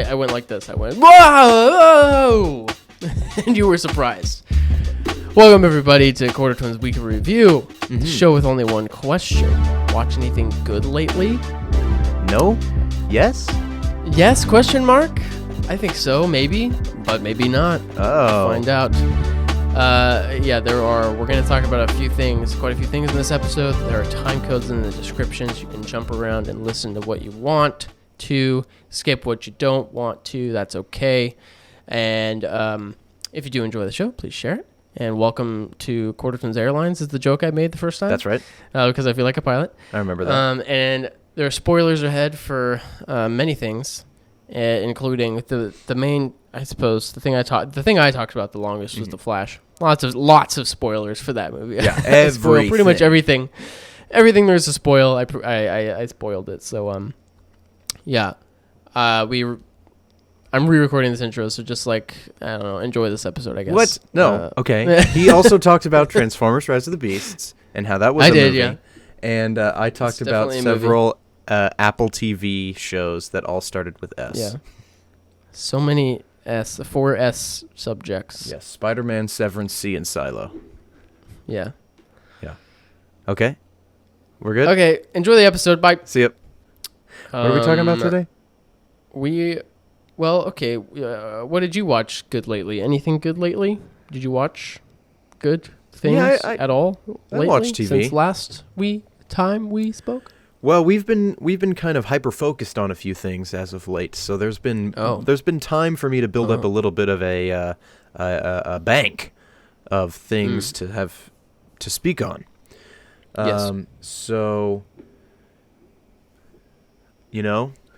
I went like this. I went, whoa! And you were surprised. Welcome, everybody, to Quarter Twins Weekly Review, the show with only one question. Watch anything good lately? No? Yes? Yes, question mark? I think so, maybe, but maybe not. Oh. Find out. We're going to talk about quite a few things in this episode. There are time codes in the descriptions. You can jump around and listen to what you want to, skip what you don't want to. That's okay. And if you do enjoy the show, please share it. And welcome to Quarter Twins Airlines is the joke I made the first time. That's right. Because I feel like a pilot. I remember that. And there are spoilers ahead for many things, including the main, I suppose, the thing I talked about the longest was The Flash. Lots of spoilers for that movie. Yeah, everything. Pretty much everything. Everything there's a spoil. I spoiled it. So I'm re-recording this intro, so just enjoy this episode, I guess. What? No. Okay. He also talked about Transformers: Rise of the Beasts and how that was a movie. Yeah. And I talked about several Apple TV shows that all started with S. Yeah. So many S, 4 S subjects. Yes. Spider-Man, Severance, C, and Silo. Yeah. Yeah. Okay. We're good? Okay. Enjoy the episode. Bye. See ya. What are we talking about today? What did you watch good lately? Anything good lately? Did you watch good things at all lately? I watched TV since last time we spoke. Well, we've been kind of hyper focused on a few things as of late, so there's been time for me to build up a little bit of a bank of things to have to speak on. Yes. So,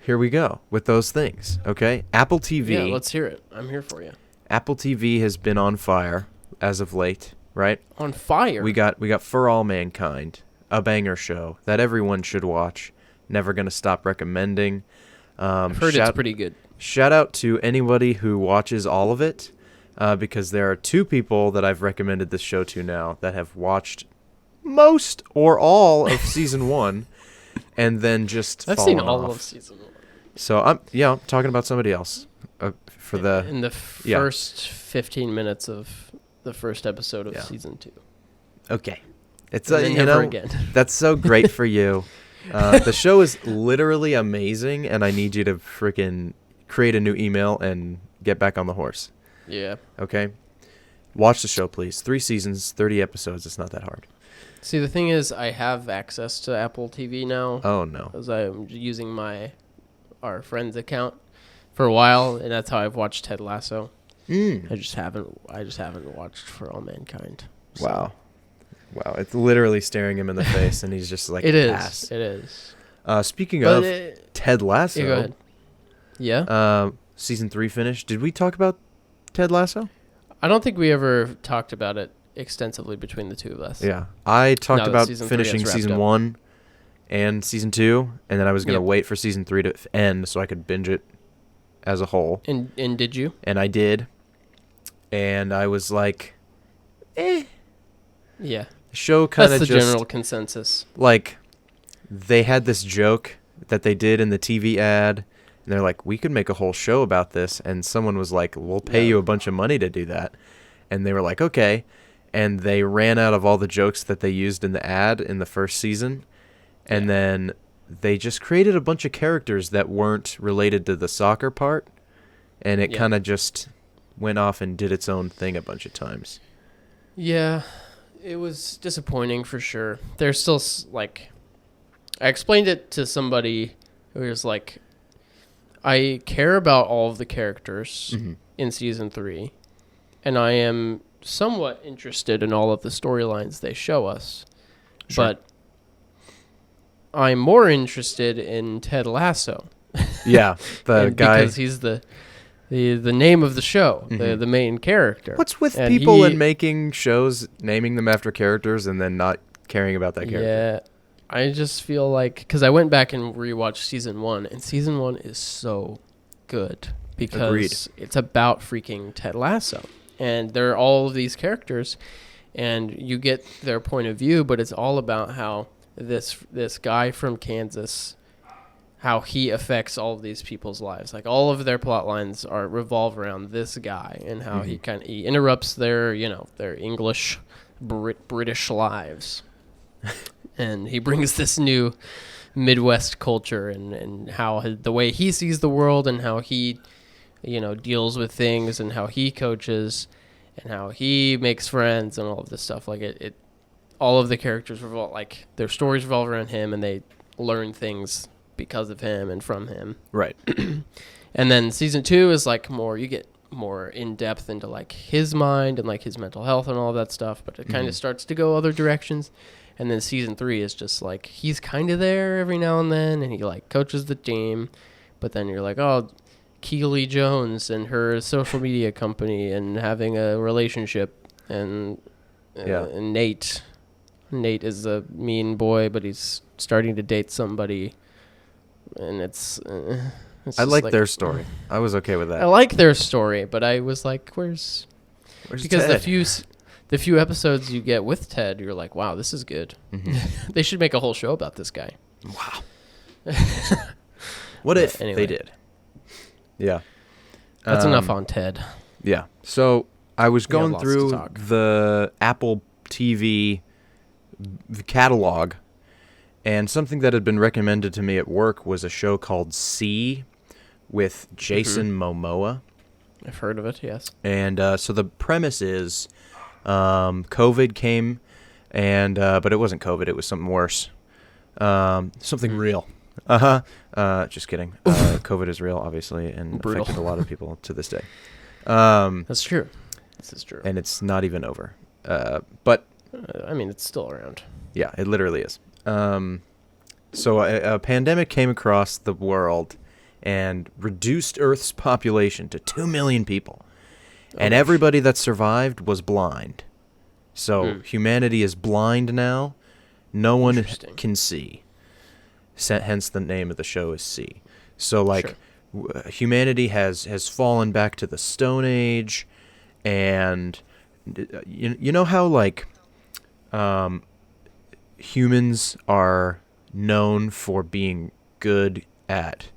here we go with those things, okay? Apple TV. Yeah, let's hear it. I'm here for you. Apple TV has been on fire as of late, right? On fire? We got For All Mankind, a banger show that everyone should watch. Never going to stop recommending. I've heard it's pretty good. Shout out to anybody who watches all of it, because there are two people that I've recommended this show to now that have watched most or all of season 1 and then just I've seen all of season 1. So I'm talking about somebody else in the first 15 minutes of the first episode of season 2. Okay, it's never again. That's so great for you. The show is literally amazing, and I need you to freaking create a new email and get back on the horse. Yeah. Okay. Watch the show, please. 3 seasons, 30 episodes. It's not that hard. See, the thing is, I have access to Apple TV now. Oh no. Because I'm using our friend's account for a while, and that's how I've watched Ted Lasso. I just haven't watched For All Mankind. So. Wow, it's literally staring him in the face, and he's just like, it is. Speaking of Ted Lasso, yeah, go ahead. Yeah. Season 3 finished. Did we talk about Ted Lasso? I don't think we ever talked about it extensively between the two of us. Yeah, I talked about finishing season 1 and season 2, and then I was going to wait for season 3 to end so I could binge it as a whole. And did you? And I did. And I was like, Yeah. The show kind of just... That's the general consensus. Like, they had this joke that they did in the TV ad, and they're like, we could make a whole show about this. And someone was like, we'll pay you a bunch of money to do that. And they were like, okay. And they ran out of all the jokes that they used in the ad in the first season. And then they just created a bunch of characters that weren't related to the soccer part. And it kind of just went off and did its own thing a bunch of times. Yeah, it was disappointing for sure. There's still, I explained it to somebody who was like, I care about all of the characters in season 3. And I am somewhat interested in all of the storylines they show us. Sure. But I'm more interested in Ted Lasso. Yeah, the guy. Because he's the name of the show, the main character. What's with people and making shows, naming them after characters, and then not caring about that character? Yeah, I just feel like... Because I went back and rewatched season 1, and season 1 is so good. Because it's about freaking Ted Lasso. And there are all of these characters, and you get their point of view, but it's all about how this guy from Kansas how he affects all of these people's lives. Like all of their plot lines revolve around this guy and how he interrupts their, their English British lives. And he brings this new Midwest culture and how the way he sees the world and how he, deals with things and how he coaches and how he makes friends and all of this stuff. Like it all of the characters their stories revolve around him, and they learn things because of him and from him. Right. And then season 2 is like you get more in depth into like his mind and like his mental health and all of that stuff, but it kind of starts to go other directions. And then season 3 is just like he's kind of there every now and then, and he like coaches the team, but then you're like, oh, Keely Jones and her social media company and having a relationship, and Nate is a mean boy, but he's starting to date somebody, and it's I like their story. I was okay with that. I like their story, but I was like, where's because Ted? the few episodes you get with Ted, you're like, wow, this is good. They should make a whole show about this guy. Wow. What if they did? Yeah. That's enough on Ted. Yeah. So I was We have going lots through to talk. the Apple TV catalog, and something that had been recommended to me at work was a show called See with Jason Momoa. I've heard of it, yes. And so the premise is COVID came, and but it wasn't COVID. It was something worse. Something real. Just kidding. COVID is real, obviously, and Brutal. affected a lot of people to this day. That's true. This is true. And it's not even over. But I mean, it's still around. yeah, it literally is. So a pandemic came across the world and reduced Earth's population to 2 million people. And everybody that survived was blind. So humanity is blind now. No one Interesting. can see. Hence the name of the show is See. So like humanity has fallen back to the Stone Age, and you know how like humans are known for being good at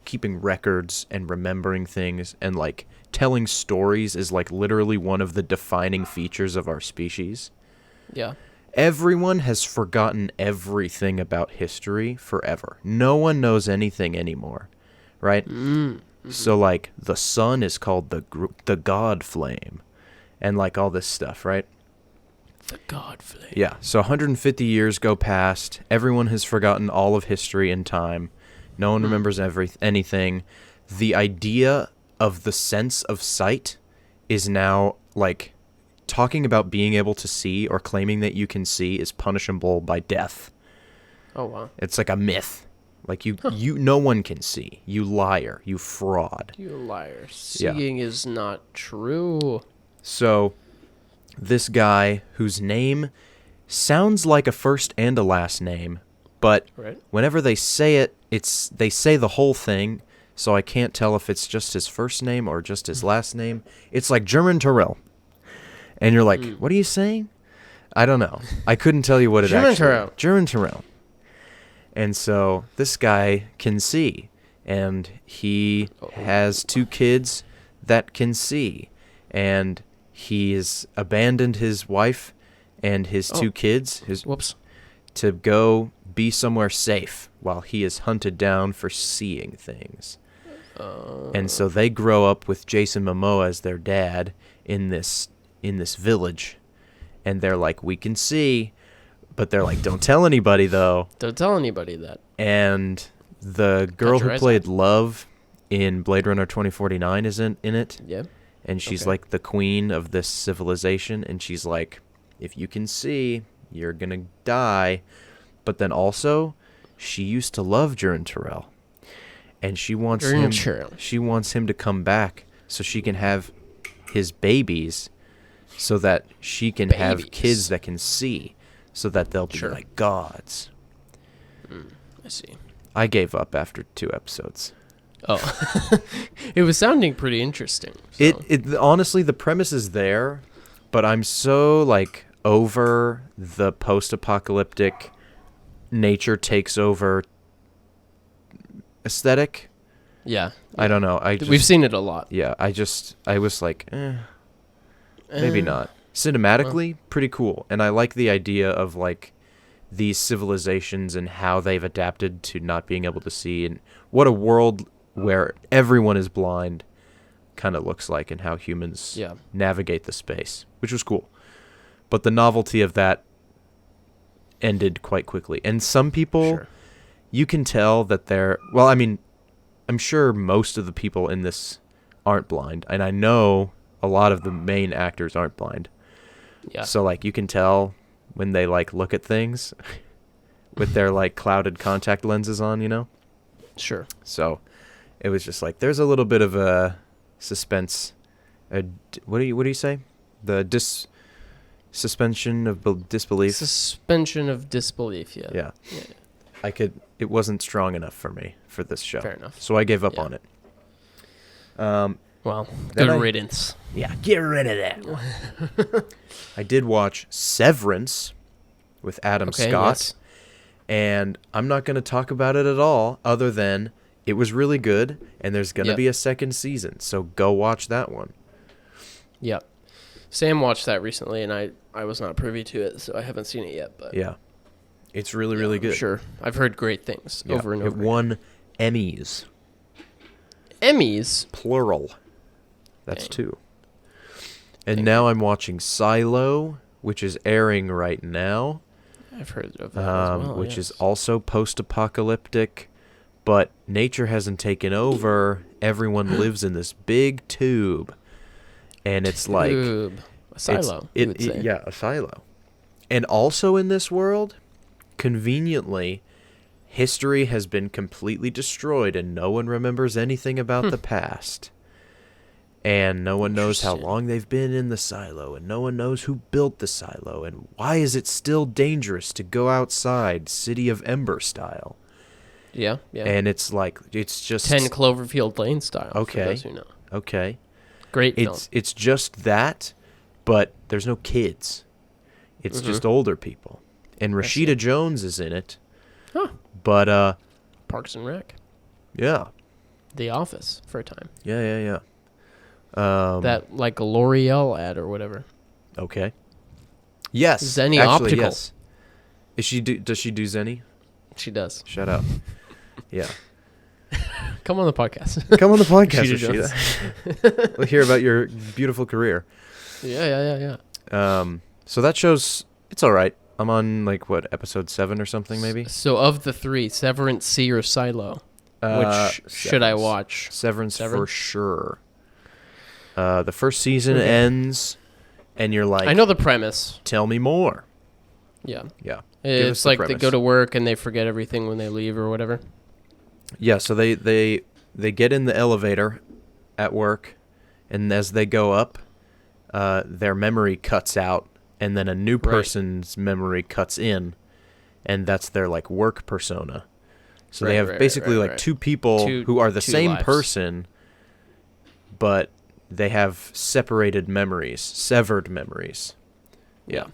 keeping records and remembering things, and like telling stories is like literally one of the defining features of our species. Yeah. Everyone has forgotten everything about history forever. No one knows anything anymore, right? So like the sun is called the God flame, and like all this stuff, right? The God flame. Yeah. So 150 years go past. Everyone has forgotten all of history and time. No one remembers anything. The idea of the sense of sight is now like talking about being able to see or claiming that you can see is punishable by death. Oh, wow. It's like a myth. Like no one can see. You liar. You fraud. You liar. Seeing is not true. So this guy whose name sounds like a first and a last name, but whenever they say it, they say the whole thing, so I can't tell if it's just his first name or just his last name. It's like German Terrell. And you're like, what are you saying? I don't know. I couldn't tell you what it actually is. German Terrell. And so this guy can see, and he has 2 kids that can see, and he's abandoned his wife and his 2 kids to go be somewhere safe while he is hunted down for seeing things. And so they grow up with Jason Momoa as their dad in this village, and they're like, we can see, but they're like, don't tell anybody though. Don't tell anybody that. And the girl who played Love in Blade Runner 2049 isn't in it. Yeah. And she's like the queen of this civilization, and she's like, if you can see, you're gonna die. But then also, she used to love Jern Terrell, and she wants him to come back so she can have his babies, so that she can have kids that can see, so that they'll be like gods. I see. I gave up after 2 episodes. Oh. It was sounding pretty interesting. So. It honestly, the premise is there, but I'm so like over the post-apocalyptic nature takes over aesthetic. Yeah. I don't know. We've seen it a lot. Yeah, I was like, maybe not. Cinematically, pretty cool. And I like the idea of, like, these civilizations and how they've adapted to not being able to see, and what a world where everyone is blind kind of looks like, and how humans navigate the space, which was cool. But the novelty of that ended quite quickly. And some people, you can tell that they're, well, I mean, I'm sure most of the people in this aren't blind, and I know a lot of the main actors aren't blind. Yeah. So, like, you can tell when they, like, look at things with their, like, clouded contact lenses on, you know? Sure. So it was just like, there's a little bit of a suspense. What do you say? The suspension of disbelief. Suspension of disbelief. Yeah. It wasn't strong enough for me for this show. Fair enough. So I gave up on it. Well, good riddance. Yeah, get rid of that. I did watch Severance with Adam Scott. Yes. And I'm not going to talk about it at all, other than it was really good, and there's going to be a second season. So go watch that one. Yep. Sam watched that recently, and I was not privy to it, so I haven't seen it yet. But yeah, it's really good. Sure, I've heard great things over and over. It won Emmys. Emmys? Plural. That's 2. And now I'm watching Silo, which is airing right now. I've heard of that as well, which is also post-apocalyptic, but nature hasn't taken over. Everyone lives in this big tube, and it's like a silo. A silo. And also in this world, conveniently, history has been completely destroyed, and no one remembers anything about the past. And no one knows how long they've been in the silo, and no one knows who built the silo, and why is it still dangerous to go outside, City of Ember style. Yeah. And it's like, it's just 10 Cloverfield Lane style. Okay. For those who know. Okay. Great film. It's just that, but there's no kids. It's just older people. And Rashida Jones is in it. Huh. But Parks and Rec. Yeah. The Office for a time. Yeah. That, like, a L'Oreal ad or whatever. Okay. Yes. Zenny actually, Optical. Yes. Does she do Zenny? She does. Shut up. Yeah. Come on the podcast. Come on the podcast, Rashida. Rashida. We'll hear about your beautiful career. Yeah. So that show's, it's all right. I'm on, like, what, episode 7 or something, maybe? So of the 3, Severance, C, or Silo, which should I watch? Severance for sure. The first season ends, and you're like, I know the premise. Tell me more. Yeah. It's like they go to work and they forget everything when they leave or whatever. Yeah, so they get in the elevator at work, and as they go up, their memory cuts out, and then a new person's memory cuts in, and that's their, like, work persona. So they have basically like two people who are the same person, but they have separated memories, severed memories. Yeah.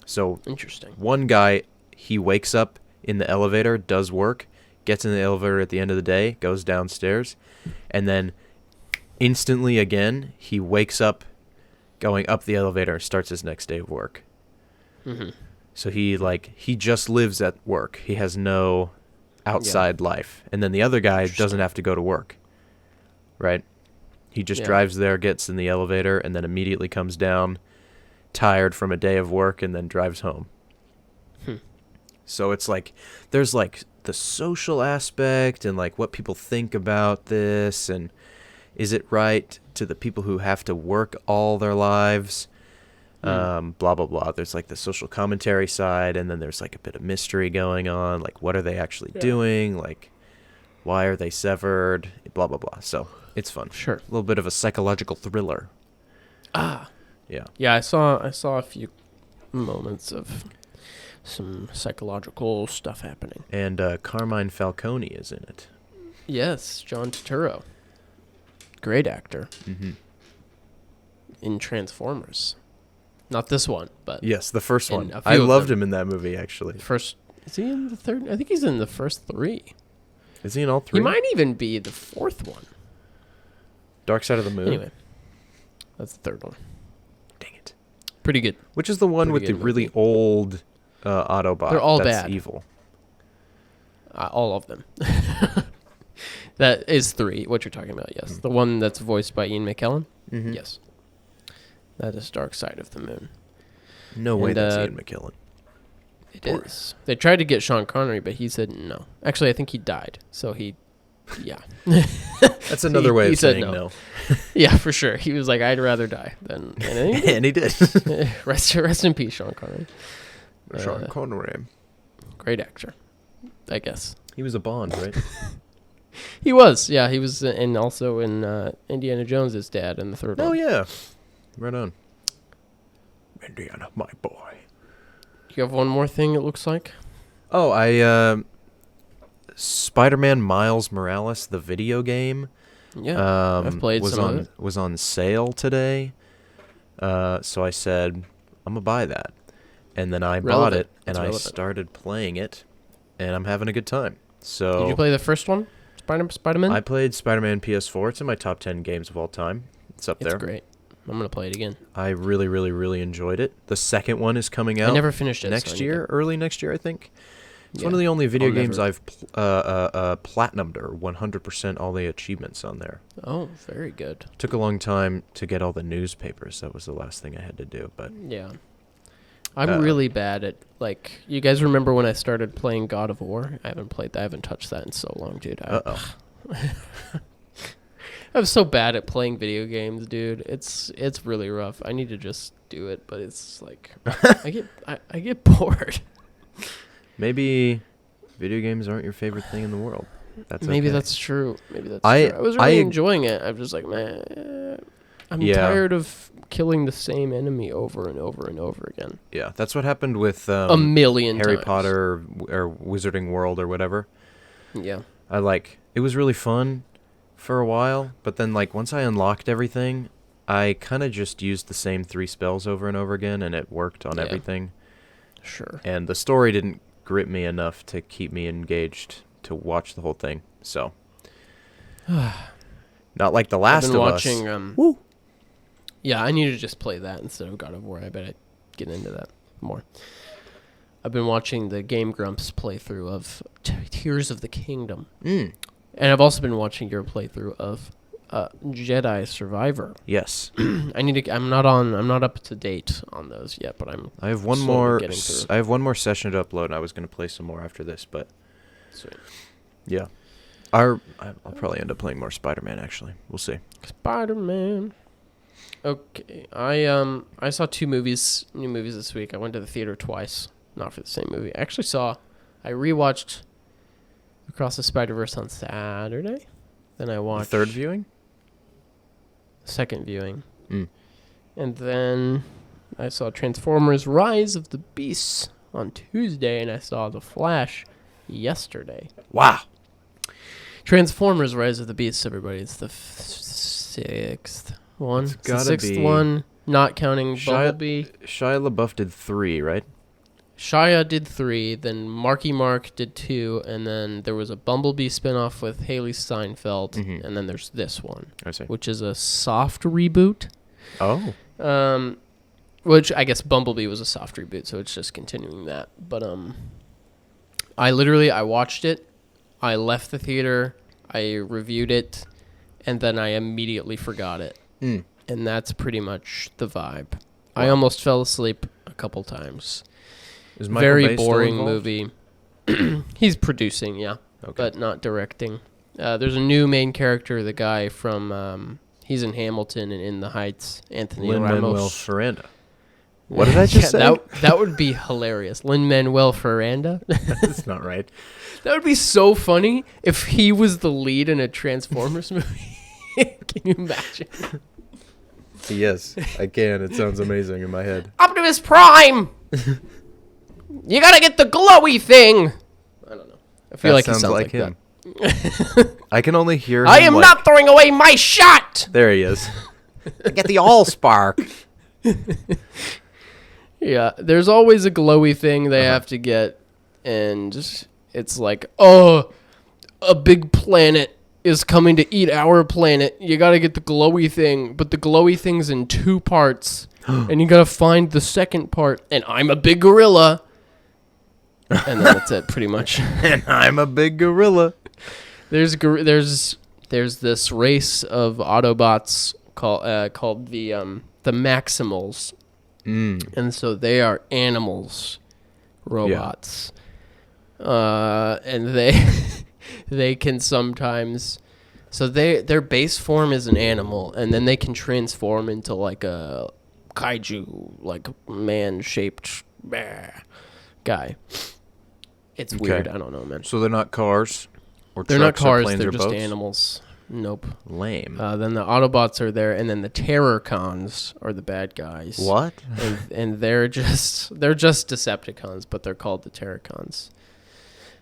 So interesting. One guy, he wakes up in the elevator, does work, gets in the elevator at the end of the day, goes downstairs, and then instantly again, he wakes up going up the elevator, starts his next day of work. Mm-hmm. So he just lives at work. He has no outside life. And then the other guy doesn't have to go to work. Right? He just drives there, gets in the elevator, and then immediately comes down, tired from a day of work, and then drives home. So it's like, there's like the social aspect and like what people think about this, and is it right to the people who have to work all their lives? Blah, blah, blah. There's like the social commentary side, and then there's like a bit of mystery going on. Like, what are they actually doing? Like, why are they severed? Blah, blah, blah. So it's fun. Sure. A little bit of a psychological thriller. Ah. Yeah. Yeah, I saw a few moments of some psychological stuff happening. And Carmine Falcone is in it. Yes, John Turturro. Great actor. Mm-hmm. In Transformers. Not this one, but... Yes, the first one. I loved him in that movie, actually. Is he in the third? I think he's in the first 3. Is he in all three? He might even be the fourth one. Dark Side of the Moon. Anyway, that's the third one. Dang it. Pretty good. Which is the one Pretty with the good really movie. old Autobot? They're all that's bad. evil. All of them. That is 3. What you're talking about, yes. The one that's voiced by Ian McKellen? Mm-hmm. Yes. That is Dark Side of the Moon. No way And, that's Ian McKellen. It is. They tried to get Sean Connery, but he said no. Actually, I think he died. So he, yeah. That's another way he of said saying no. no. Yeah, for sure. He was like, I'd rather die than... And he did. Rest in peace, Sean Connery. Sean Connery. Great actor, I guess. He was a Bond, right? He was, yeah. He was, and also in Indiana Jones' dad in the third one. Oh, yeah. Right on. Indiana, my boy. You have one more thing, it looks like? Oh, Spider-Man Miles Morales, the video game. Yeah, I've played some of it. Was on sale today. So I said, I'm going to buy that. And then I bought it, and I started playing it, and I'm having a good time. So Did you play the first one? Spider-Man? I played Spider-Man PS4. It's in my top 10 games of all time. It's up there. It's great. I'm going to play it again. I really, really, really enjoyed it. The second one is coming out. I never finished it. Next year, early next year, I think. It's Yeah. one of the only video games I've platinumed or 100% all the achievements on there. Oh, very good. Took a long time to get all the newspapers. That was the last thing I had to do. But Yeah. I'm really bad at, like, you guys remember when I started playing God of War? I haven't touched that in so long, dude. I'm so bad at playing video games, dude. It's really rough. I need to just do it, but it's like I get bored. maybe video games aren't your favorite thing in the world. Maybe okay. that's true. Maybe that's I- true. I was really enjoying it. I'm just like, man, I'm tired of killing the same enemy over and over and over again. Yeah, that's what happened with A million Harry times. Potter or Wizarding World or whatever. Yeah. It was really fun for a while, but then like once I unlocked everything, I kind of just used the same 3 spells over and over again, and it worked on everything. Sure. And the story didn't grip me enough to keep me engaged to watch the whole thing. So, not like The Last of Us. Woo. Yeah, I need to just play that instead of God of War. I bet I'd get into that more. I've been watching the Game Grumps playthrough of Tears of the Kingdom. And I've also been watching your playthrough of Jedi Survivor. Yes. I'm not up to date on those yet, but I have one more session to upload, and I was going to play some more after this, but Sweet. yeah. I'll probably end up playing more Spider-Man, actually. We'll see. Spider-Man. Okay. I saw 2 new movies this week. I went to the theater twice, not for the same movie. I rewatched Across the Spider-Verse on Saturday. Then I watched The third viewing? Second viewing. And then I saw Transformers Rise of the Beasts on Tuesday, and I saw The Flash yesterday. Wow. Transformers Rise of the Beasts, everybody. It's the 6th one. It's the gotta 6th be one, not counting Bumblebee. Shia LaBeouf did 3, right? Shia did 3, then Marky Mark did 2, and then there was a Bumblebee spinoff with Haley Steinfeld, and then there's this one, I see. which is a soft reboot. Oh. Which I guess Bumblebee was a soft reboot, so it's just continuing that. But I watched it, I left the theater, I reviewed it, and then I immediately forgot it. And that's pretty much the vibe. Wow. I almost fell asleep a couple times. Is Michael Very Bay still boring involved? movie. He's producing, yeah, but not directing. There's a new main character, the guy from he's in Hamilton and In the Heights, Anthony Lin-Manuel Ramos. Miranda. What did I just say? That would be hilarious. Lin-Manuel Miranda. That's not right. That would be so funny if he was the lead in a Transformers movie. Can you imagine? Yes, I can. It sounds amazing in my head. Optimus Prime! You gotta get the glowy thing! I don't know. I feel like he sounds like him. that. I can only hear him. I am not throwing away my shot! There he is. Get the Allspark. Yeah, there's always a glowy thing they have to get, and it's like, oh, a big planet is coming to eat our planet. You got to get the glowy thing, but the glowy thing's in 2 parts, and you got to find the second part, and I'm a big gorilla. And then that's it, pretty much. And I'm a big gorilla. There's this race of Autobots called the Maximals, and so they are animals, robots, and they can sometimes. So their base form is an animal, and then they can transform into like a kaiju, like man-shaped guy. It's weird. I don't know, man. So they're not cars? Or they're not trucks or cars. planes They're or just boats? animals. Nope. Lame. Then the Autobots are there, and then the Terrorcons are the bad guys. What? And they're just Decepticons, but they're called the Terrorcons.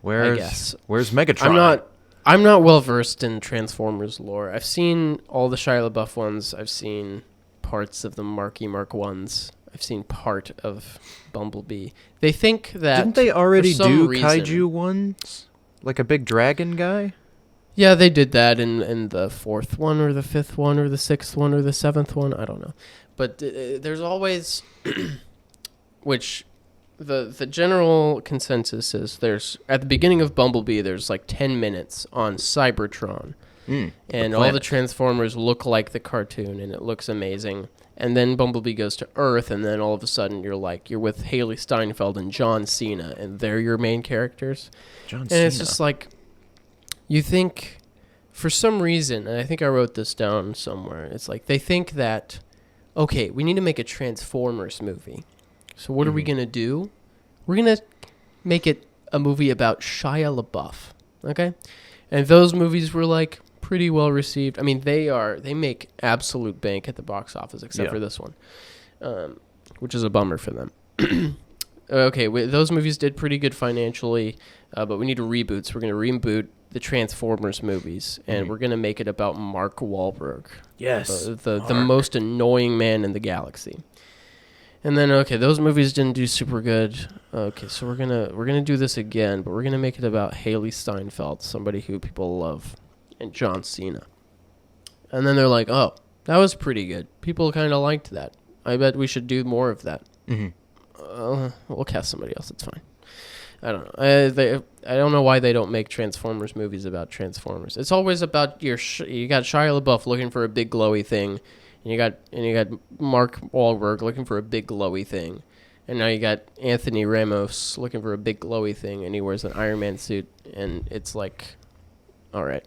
Where's Megatron? I'm not well versed in Transformers lore. I've seen all the Shia LaBeouf ones. I've seen parts of the Marky Mark ones. I've seen part of Bumblebee. They think that Didn't they already for some do reason, kaiju ones? Like a big dragon guy? Yeah, they did that in the 4th one or the 5th one or the 6th one or the 7th one. I don't know. But there's always, which the general consensus is there's, at the beginning of Bumblebee, there's like 10 minutes on Cybertron. And all the Transformers look like the cartoon, and it looks amazing. And then Bumblebee goes to Earth, and then all of a sudden you're with Haley Steinfeld and John Cena, and they're your main characters. John Cena. And it's just like, you think, for some reason, and I think I wrote this down somewhere, it's like they think that, okay, we need to make a Transformers movie. So what are we going to do? We're going to make it a movie about Shia LaBeouf, okay? And those movies were like pretty well received. I mean, they make absolute bank at the box office, except for this one, which is a bummer for them. Okay, those movies did pretty good financially, but we need a reboot. So we're going to reboot the Transformers movies, and we're going to make it about Mark Wahlberg. Yes. The most annoying man in the galaxy. And then, okay, those movies didn't do super good. Okay, so we're gonna do this again, but we're gonna make it about Haley Steinfeld, somebody who people love, and John Cena. And then they're like, oh, that was pretty good. People kind of liked that. I bet we should do more of that. We'll cast somebody else. It's fine. I don't know. I don't know why they don't make Transformers movies about Transformers. It's always about you got Shia LaBeouf looking for a big glowy thing. And you got Mark Wahlberg looking for a big glowy thing, and now you got Anthony Ramos looking for a big glowy thing, and he wears an Iron Man suit, and it's like, all right,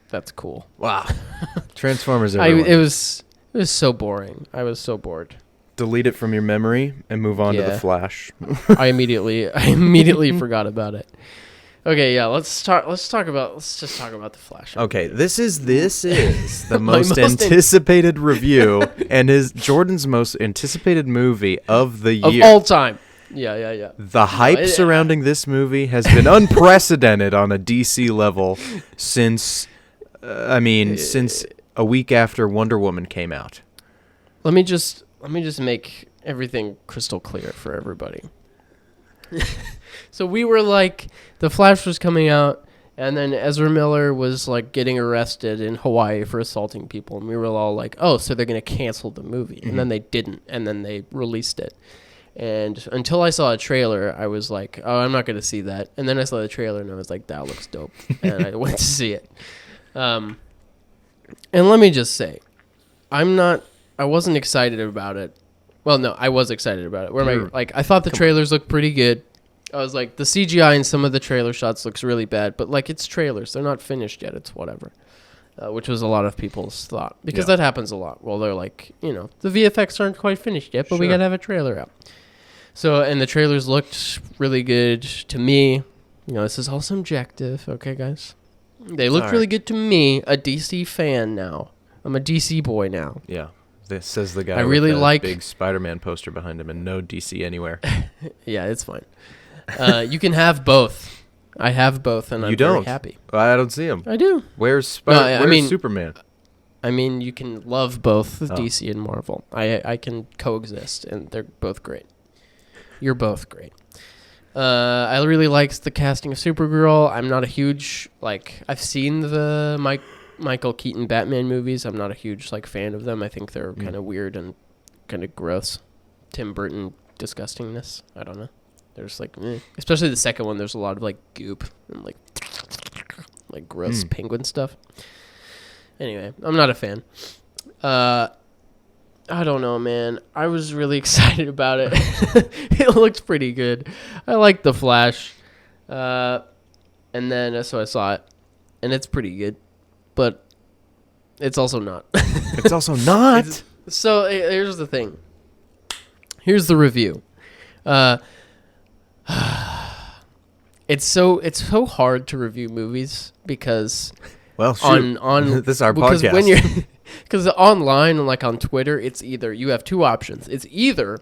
that's cool. Wow. Transformers. It was so boring. I was so bored. Delete it from your memory and move on to the Flash. I immediately forgot about it. Okay, yeah, let's just talk about the Flash. Okay, this is the most anticipated review and is Jordan's most anticipated movie of the year. Of all time. Yeah. The hype surrounding this movie has been unprecedented on a DC level since a week after Wonder Woman came out. Let me just make everything crystal clear for everybody. So we were like, the Flash was coming out, and then Ezra Miller was like getting arrested in Hawaii for assaulting people, and we were all like, oh, so they're going to cancel the movie. And then they didn't, and then they released it. And until I saw a trailer, I was like, oh, I'm not going to see that. And then I saw the trailer, and I was like, that looks dope. And I went to see it. And let me just say, I wasn't excited about it. Well, no, I was excited about it. I thought the trailers looked pretty good. I was like, the CGI in some of the trailer shots looks really bad, but like, it's trailers. They're not finished yet. It's whatever. Which was a lot of people's thought, because that happens a lot. Well, they're like, the VFX aren't quite finished yet, but we got to have a trailer out. So, and the trailers looked really good to me. This is all subjective. Okay, guys? They looked really good to me, a DC fan now. I'm a DC boy now. Yeah. This says the guy I really with like big Spider-Man poster behind him and no DC anywhere. Yeah, it's fine. You can have both. I have both, and I'm very happy. I don't see him. I do. Where's Superman? I mean, you can love both DC and Marvel. I can coexist, and they're both great. You're both great. I really liked the casting of Supergirl. I'm not a huge, I've seen the Michael Keaton Batman movies. I'm not a huge, fan of them. I think they're kind of weird and kind of gross. Tim Burton disgustingness. I don't know. There's, especially the second one, there's a lot of, goop and, gross penguin stuff. Anyway, I'm not a fan. I don't know, man. I was really excited about it. It looks pretty good. I like The Flash. And then, so I saw it. And it's pretty good. But it's also not. It's also not? So, here's the thing. Here's the review. It's so hard to review movies because... Well, shoot. on this is our because podcast. When you're... Because online and on Twitter, it's either you have two options. It's either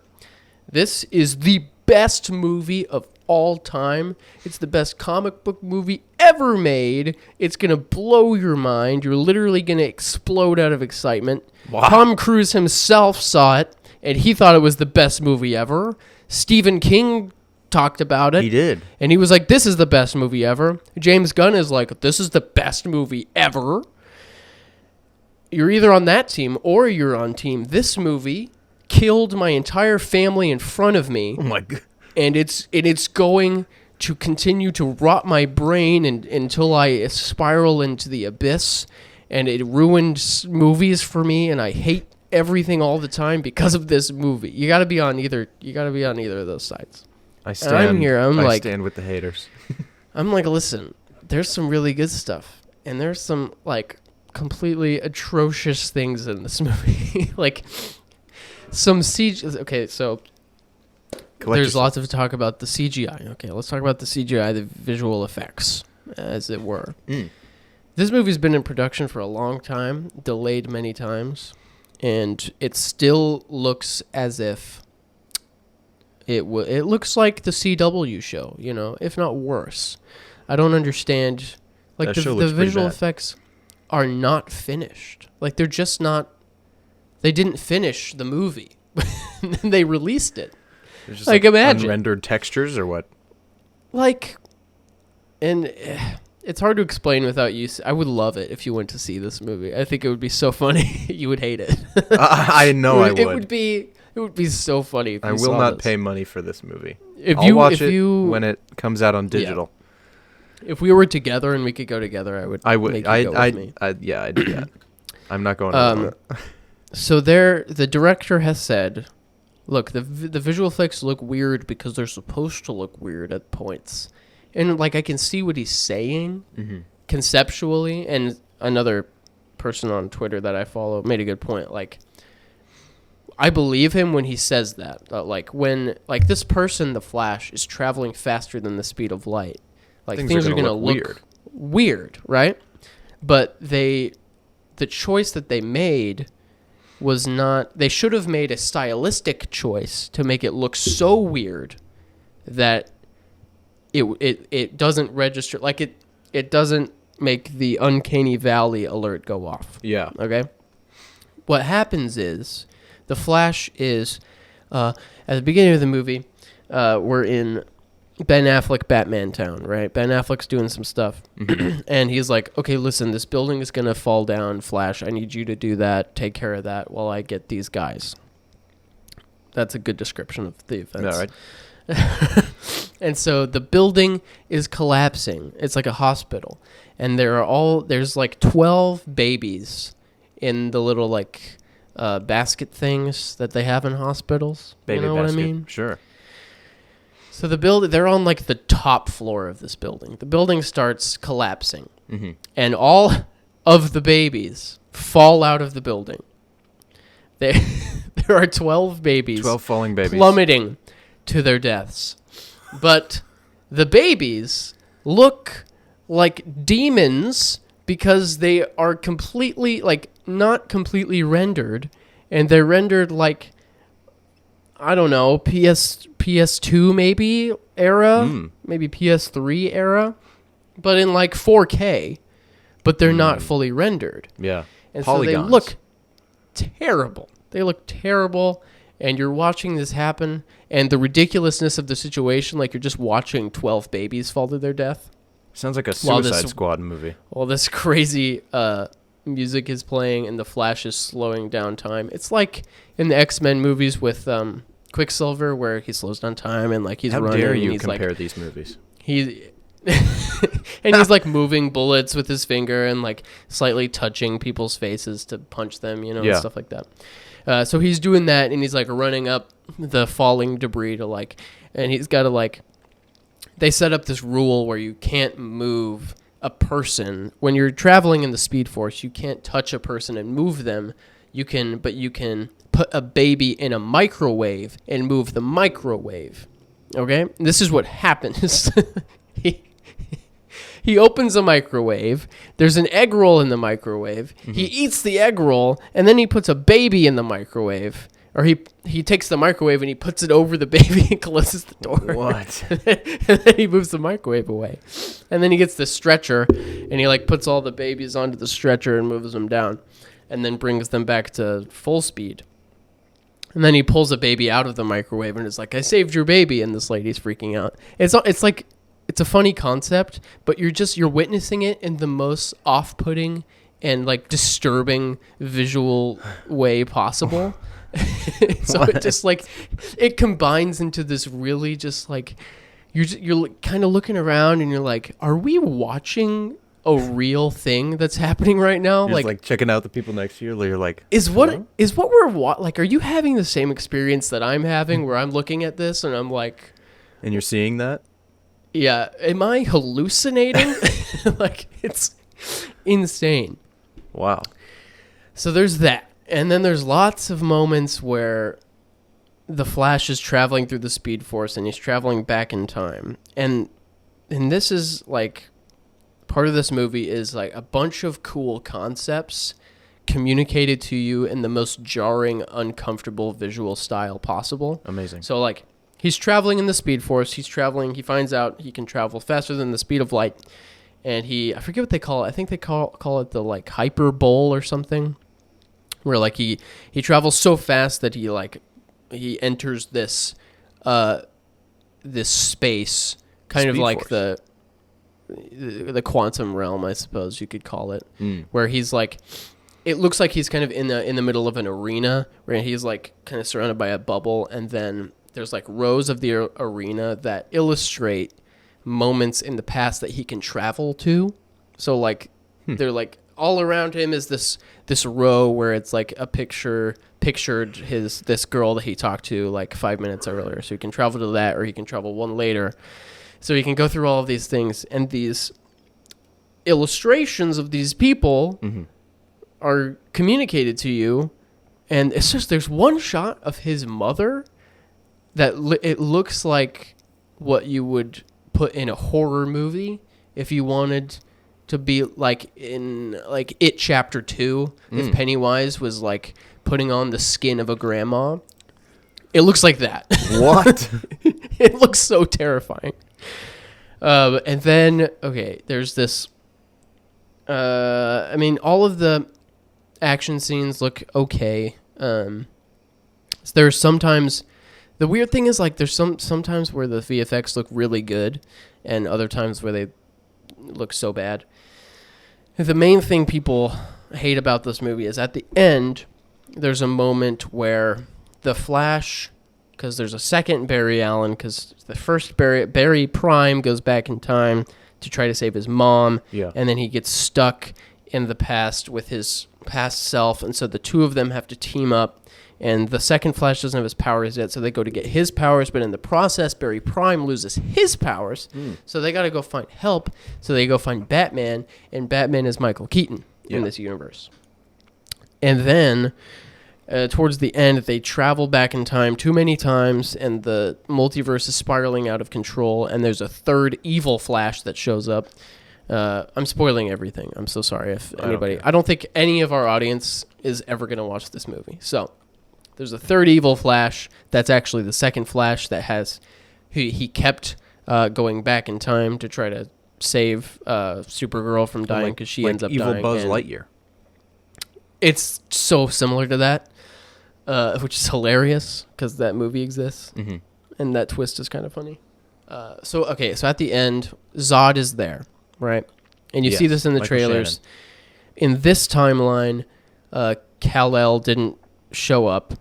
this is the best movie of all time. It's the best comic book movie ever made. It's going to blow your mind. You're literally going to explode out of excitement. Wow. Tom Cruise himself saw it, and he thought it was the best movie ever. Stephen King talked about it. He did. And he was like, this is the best movie ever. James Gunn is like, this is the best movie ever. You're either on that team or you're on team. This movie killed my entire family in front of me. Oh my God. And it's going to continue to rot my brain until I spiral into the abyss. And it ruined movies for me, and I hate everything all the time because of this movie. You got to be on either of those sides. I stand. I'm here. I stand with the haters. I'm like, listen, there's some really good stuff, and there's some completely atrocious things in this movie. Some CGI. Okay, so there's lots of talk about the CGI. Okay, let's talk about the CGI, the visual effects, as it were. This movie's been in production for a long time, delayed many times, and it still looks as if it looks like the CW show, if not worse. I don't understand. The visual effects are not finished. They're just not. They didn't finish the movie. They released it. Just imagine unrendered textures or what? And it's hard to explain without you. I would love it if you went to see this movie. I think it would be so funny. You would hate it. I know I would. It would be so funny. If I will not pay money for this movie. I'll watch it when it comes out on digital. Yeah. If we were together and we could go together, I would. Make you go with me. Yeah, I'd do that. I'm not going alone. So the director has said, look, the visual effects look weird because they're supposed to look weird at points. And I can see what he's saying conceptually. And another person on Twitter that I follow made a good point. I believe him when he says that. When this person, the Flash, is traveling faster than the speed of light. Things are going to look weird, right? But the choice that they made was not... They should have made a stylistic choice to make it look so weird that it doesn't register... It doesn't make the Uncanny Valley alert go off. Yeah. Okay? What happens is... The Flash is... at the beginning of the movie, we're in... Ben Affleck Batman Town, right? Ben Affleck's doing some stuff. And he's like, okay, listen, this building is going to fall down, Flash. I need you to do that, take care of that while I get these guys. That's a good description of the events. All right. And so the building is collapsing. It's like a hospital. And there's 12 babies in the little basket things that they have in hospitals. Baby you know basket. What I mean? Sure. So they're on the top floor of this building. The building starts collapsing, and all of the babies fall out of the building. There are 12 babies. 12 falling babies. Plummeting to their deaths. But the babies look like demons because they are completely, not completely rendered, and they're rendered I don't know, PS2 maybe era, maybe PS3 era, but in 4K, but they're not fully rendered. Yeah. And Polygons. so they look terrible. and you're watching this happen, and the ridiculousness of the situation, like you're just watching 12 babies fall to their death. Sounds like a Suicide Squad movie. Well, this crazy music is playing, and the Flash is slowing down time. It's like in the X-Men movies with Quicksilver, where he slows down time and like he's running. How dare you compare these movies? And he's like moving bullets with his finger and like slightly touching people's faces to punch them, and stuff like that. So he's doing that, and he's like running up the falling debris to like, and he's got to like, they set up this rule where you can't move a person when you're traveling in the Speed Force. You can't touch a person and move them. But you can put a baby in a microwave and move the microwave. Okay, this is what happens. He opens a microwave. There's an egg roll in the microwave. Mm-hmm. He eats the egg roll, and then he puts a baby in the microwave. Or he takes the microwave and he puts it over the baby and closes the door. What? And then he moves the microwave away. And then he gets the stretcher, and he like puts all the babies onto the stretcher and moves them down, and then brings them back to full speed. And then he pulls a baby out of the microwave and is like, "I saved your baby," and this lady's freaking out. It's like, it's a funny concept, but you're witnessing it in the most off-putting and like disturbing visual way possible. So it just like, it combines into this really just like, you're kind of looking around and you're like, are we watching a real thing that's happening right now? You're like checking out the people next to you. You're like, is what we're like, are you having the same experience that I'm having where I'm looking at this and I'm like, and you're seeing that? Yeah. Am I hallucinating? Like, it's insane. Wow. So there's that. And then there's lots of moments where the Flash is traveling through the Speed Force and he's traveling back in time. And this is like, part of this movie is like a bunch of cool concepts communicated to you in the most jarring, uncomfortable visual style possible. Amazing. So like, he's traveling in the Speed Force. He finds out he can travel faster than the speed of light. And I forget what they call it. I think they call it the like hyper bowl or something. Where like he travels so fast that he enters this space, kind Speed of like Force. the quantum realm, I suppose you could call it, where he's like, it looks like he's kind of in the middle of an arena where he's like kind of surrounded by a bubble, and then there's like rows of the arena that illustrate moments in the past that he can travel to. So like they're like, all around him is this row where it's like a pictured this girl that he talked to like 5 minutes earlier. So he can travel to that, or he can travel one later. So he can go through all of these things, and these illustrations of these people are communicated to you. And it's just, there's one shot of his mother that it looks like what you would put in a horror movie if you wanted to be like in like It Chapter 2, if Pennywise was like putting on the skin of a grandma. It looks like that. What? It looks so terrifying. And then, okay, there's this, I mean, all of the action scenes look okay. There's sometimes, the weird thing is like there's sometimes where the VFX look really good and other times where they look so bad. The main thing people hate about this movie is at the end, there's a moment where the Flash, because there's a second Barry Allen, because the first Barry Prime goes back in time to try to save his mom, and then he gets stuck in the past with his past self, and so the two of them have to team up, and the second Flash doesn't have his powers yet, so they go to get his powers, but in the process, Barry Prime loses his powers, so they got to go find help, so they go find Batman, and Batman is Michael Keaton in this universe. And then, towards the end, they travel back in time too many times, and the multiverse is spiraling out of control, and there's a third evil Flash that shows up. I'm spoiling everything. I'm so sorry if anybody... I don't think any of our audience is ever going to watch this movie, so... There's a third evil Flash that's actually the second Flash that has... He kept going back in time to try to save Supergirl from dying because she ends up evil dying. Buzz Lightyear. It's so similar to that. which is hilarious because that movie exists, Mm-hmm. and that twist is kind of funny. So at the end, Zod is there, right? And you see this in the Michael trailers. Shannon. In this timeline, Kal-El didn't show up.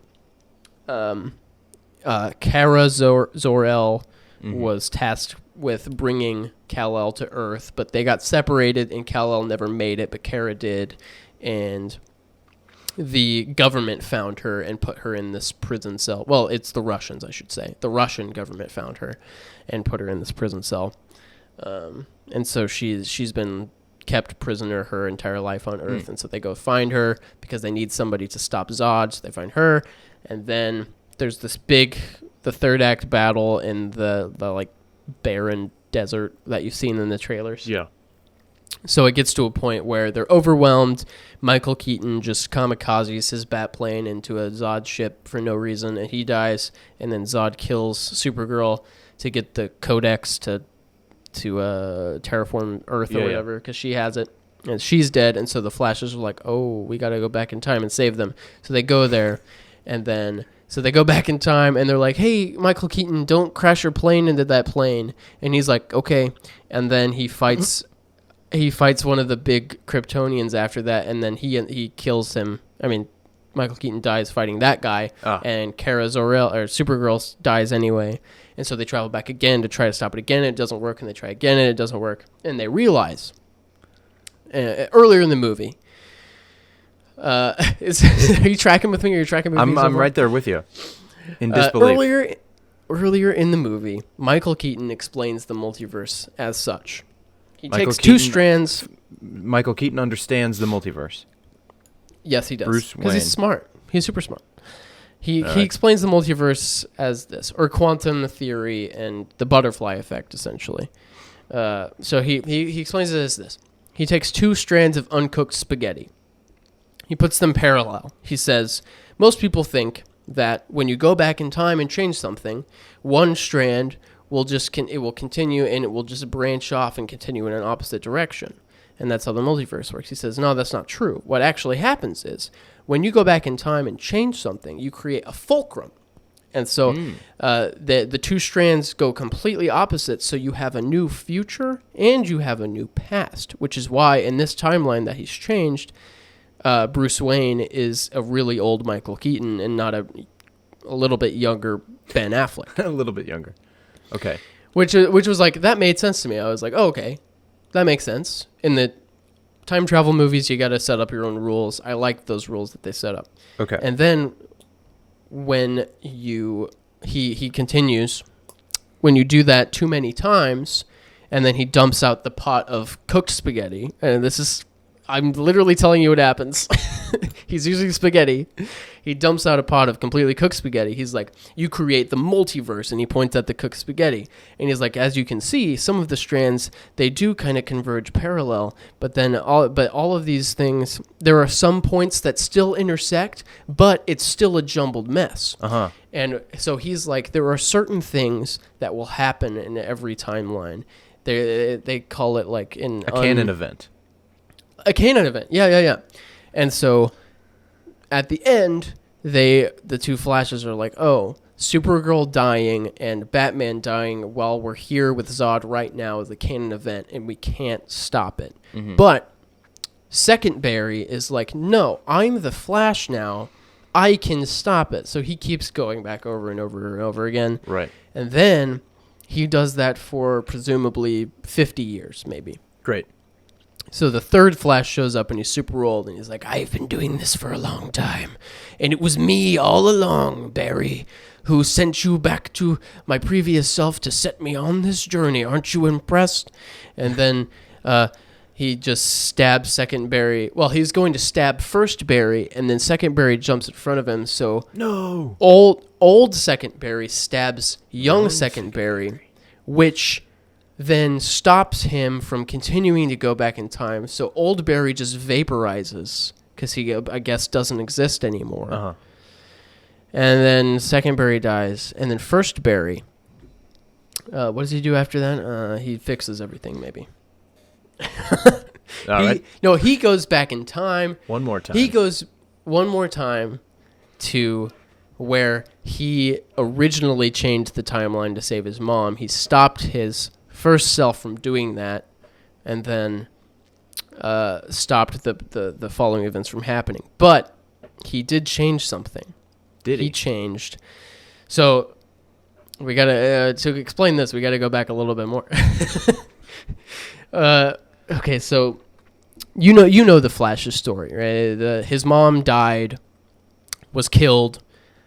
Kara Zor-El was tasked with bringing Kal-El to Earth, but they got separated, and Kal-El never made it, but Kara did, and the government found her and put her in this prison cell. Well, it's the Russians, I should say. The Russian government found her and put her in this prison cell. And so she's been kept prisoner her entire life on Earth. And so they go find her because they need somebody to stop Zod. So they find her. And then there's this the third act battle in the like barren desert that you've seen in the trailers. Yeah. So it gets to a point where they're overwhelmed. Michael Keaton just kamikazes his bat plane into a Zod ship for no reason, and he dies. And then Zod kills Supergirl to get the codex to terraform Earth or whatever, because she has it, and she's dead. And so the Flashes are like, "Oh, we got to go back in time and save them." So they go there, and then they go back in time, and they're like, "Hey, Michael Keaton, don't crash your plane into that plane." And he's like, "Okay." And then he fights. He fights one of the big Kryptonians after that, and then he kills him. I mean, Michael Keaton dies fighting that guy, and Kara Zor-El, or Supergirl, dies anyway. And so they travel back again to try to stop it again, and it doesn't work, and they try again, and it doesn't work. And they realize, earlier in the movie, are you tracking with me, or are you tracking with me? I'm right there with you, in disbelief. Earlier in the movie, Michael Keaton explains the multiverse as such. He Michael takes Keaton, two strands. Michael Keaton understands the multiverse. Yes, he does. Bruce because Wayne. he's smart. He's super smart. He explains the multiverse as this, or quantum theory and the butterfly effect, essentially. So he explains it as this. He takes two strands of uncooked spaghetti. He puts them parallel. He says, most people think that when you go back in time and change something, one strand will continue, and it will just branch off and continue in an opposite direction. And that's how the multiverse works. He says, no, that's not true. What actually happens is when you go back in time and change something, you create a fulcrum. And so the two strands go completely opposite, so you have a new future and you have a new past, which is why in this timeline that he's changed, Bruce Wayne is a really old Michael Keaton and not a little bit younger Ben Affleck. A little bit younger. Okay. Which was like, that made sense to me. I was like, oh, okay, that makes sense. In the time travel movies, you got to set up your own rules. I like those rules that they set up. Okay. And then when he continues, when you do that too many times, and then he dumps out the pot of cooked spaghetti, and I'm literally telling you what happens. He's using spaghetti. He dumps out a pot of completely cooked spaghetti. He's like, you create the multiverse, and he points at the cooked spaghetti. And he's like, as you can see, some of the strands, they do kind of converge parallel, but all of these things, there are some points that still intersect, but it's still a jumbled mess. Uh-huh. And so he's like, there are certain things that will happen in every timeline. They call it like a canon event. A canon event. Yeah. And so at the end, the two Flashes are like, oh, Supergirl dying and Batman dying while we're here with Zod right now is a canon event, and we can't stop it. Mm-hmm. But Second Barry is like, no, I'm the Flash now. I can stop it. So he keeps going back over and over and over again. Right. And then he does that for presumably 50 years, maybe. Great. So the third Flash shows up, and he's super old, and he's like, I've been doing this for a long time, and it was me all along, Barry, who sent you back to my previous self to set me on this journey. Aren't you impressed? And then he just stabs Second Barry. Well, he's going to stab First Barry, and then Second Barry jumps in front of him, so no, old Second Barry stabs young Second Barry, which then stops him from continuing to go back in time. So old Barry just vaporizes because he, I guess, doesn't exist anymore. Uh-huh. And then Second Barry dies. And then First Barry, what does he do after that? He fixes everything, maybe. All right. No, he goes back in time. One more time. He goes one more time to where he originally changed the timeline to save his mom. He stopped his first self from doing that, and then stopped the following events from happening. But he did change something. Did he? He changed. So we gotta to explain this. We gotta go back a little bit more. Okay, so you know the Flash's story, right? His mom died, was killed.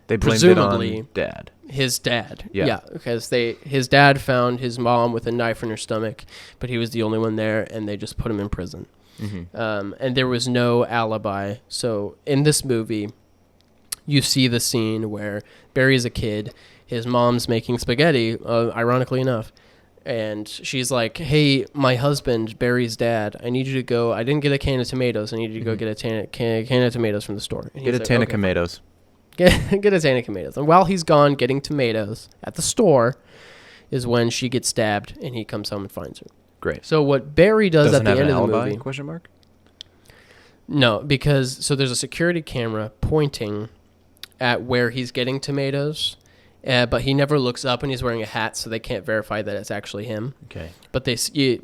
They blamed presumably it on Dad. His dad. Yeah. Because his dad found his mom with a knife in her stomach, but he was the only one there, and they just put him in prison. Mm-hmm. And there was no alibi. So in this movie, you see the scene where Barry's a kid, his mom's making spaghetti, ironically enough, and she's like, "Hey, my husband, Barry's dad, I need you to go. I didn't get a can of tomatoes. I need you to go get a can of tomatoes from the store." And Get a like, tin of "Okay, tomatoes. Get a can of tomatoes." And while he's gone getting tomatoes at the store is when she gets stabbed and he comes home and finds her. Great. So what Barry does Doesn't at the have end an of the alibi? movie... Question mark. No, because so there's a security camera pointing at where he's getting tomatoes, but he never looks up, and he's wearing a hat, so they can't verify that it's actually him. Okay. But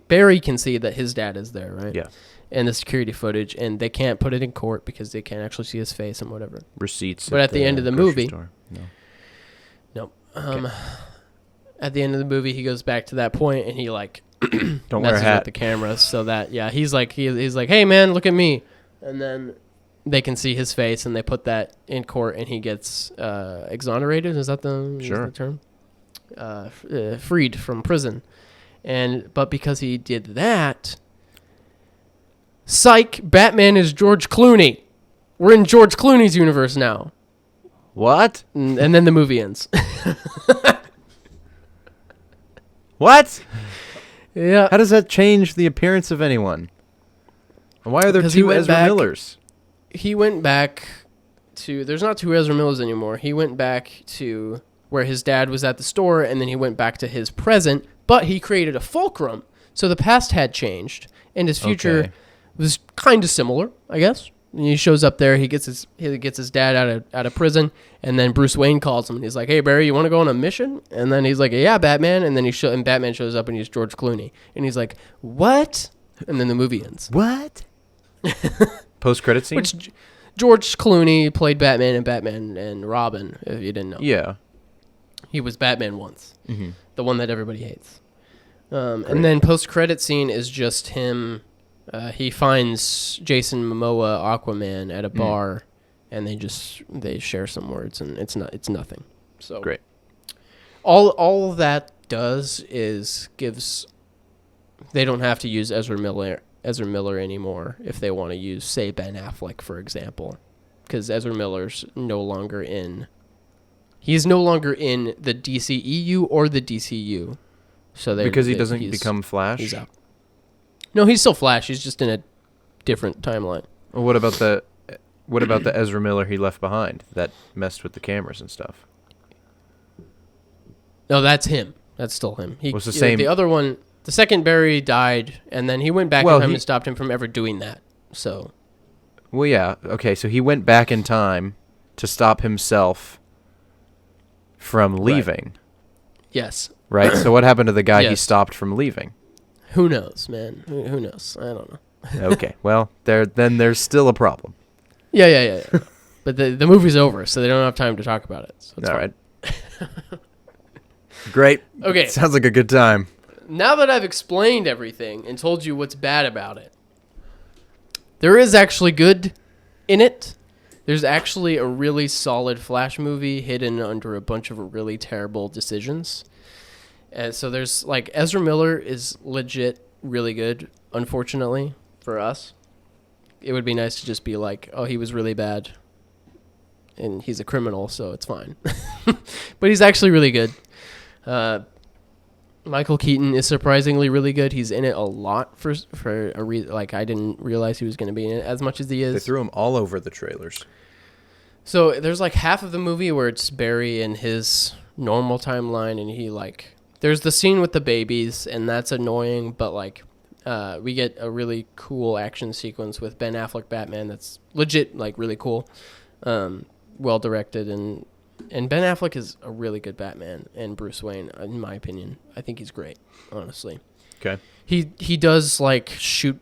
Barry can see that his dad is there, right? Yeah. And the security footage, and they can't put it in court because they can't actually see his face and whatever. Receipts. But at the end of the grocery movie... store. No. Okay. At the end of the movie, he goes back to that point, and he like Don't wear a messes hat. with the cameras so that he's like "Hey man, look at me," and then they can see his face, and they put that in court, and he gets exonerated. Is that the term? Freed from prison, but because he did that, psych, Batman is George Clooney. We're in George Clooney's universe now. What? And then the movie ends. What? Yeah. How does that change the appearance of anyone? And why are there Because he two went Ezra back- Millers? He went back to... There's not two Ezra Millers anymore. He went back to where his dad was at the store, and then he went back to his present, but he created a fulcrum. So the past had changed, and his future Okay. was kind of similar, I guess. And he shows up there, he gets his dad out of prison, and then Bruce Wayne calls him, and he's like, "Hey, Barry, you want to go on a mission?" And then he's like, "Yeah, Batman." And then and Batman shows up, and he's George Clooney. And he's like, "What?" And then the movie ends. What? Post-credit scene? Which George Clooney played Batman in Batman and Robin, if you didn't know. Yeah. He was Batman once. Mm-hmm. The one that everybody hates. And then post-credit scene is just him. He finds Jason Momoa, Aquaman, at a bar, and they share some words, and it's nothing. So Great. All that does is gives. They don't have to use Ezra Miller anymore if they want to use, say, Ben Affleck, for example, because Ezra Miller's no longer in. He's no longer in the DCEU or the DCU. So Because he doesn't become Flash? He's out. No, he's still Flash. He's just in a different timeline. Well, what about the Ezra Miller he left behind that messed with the cameras and stuff? No, that's him. That's still him. Was the same. The other one, the second Barry died, and then he went back in time and stopped him from ever doing that. So. Well, yeah. Okay, so he went back in time to stop himself from leaving. Yes. Right? So what happened to the guy he Yes. stopped from leaving? Who knows, man? Who knows? I don't know. Okay. Well, then there's still a problem. Yeah. But the movie's over, so they don't have time to talk about it. So it's All fine. right. Great. Okay. Sounds like a good time. Now that I've explained everything and told you what's bad about it, there is actually good in it. There's actually a really solid Flash movie hidden under a bunch of really terrible decisions. And so there's, like, Ezra Miller is legit really good, unfortunately, for us. It would be nice to just be like, oh, he was really bad, and he's a criminal, so it's fine. But he's actually really good. Michael Keaton is surprisingly really good. He's in it a lot for a reason. Like, I didn't realize he was going to be in it as much as he is. They threw him all over the trailers. So there's like half of the movie where it's Barry in his normal timeline, and he like... There's the scene with the babies, and that's annoying, but like we get a really cool action sequence with Ben Affleck Batman that's legit, like, really cool. well directed, and Ben Affleck is a really good Batman and Bruce Wayne, in my opinion. I think he's great, honestly. Okay. He does like the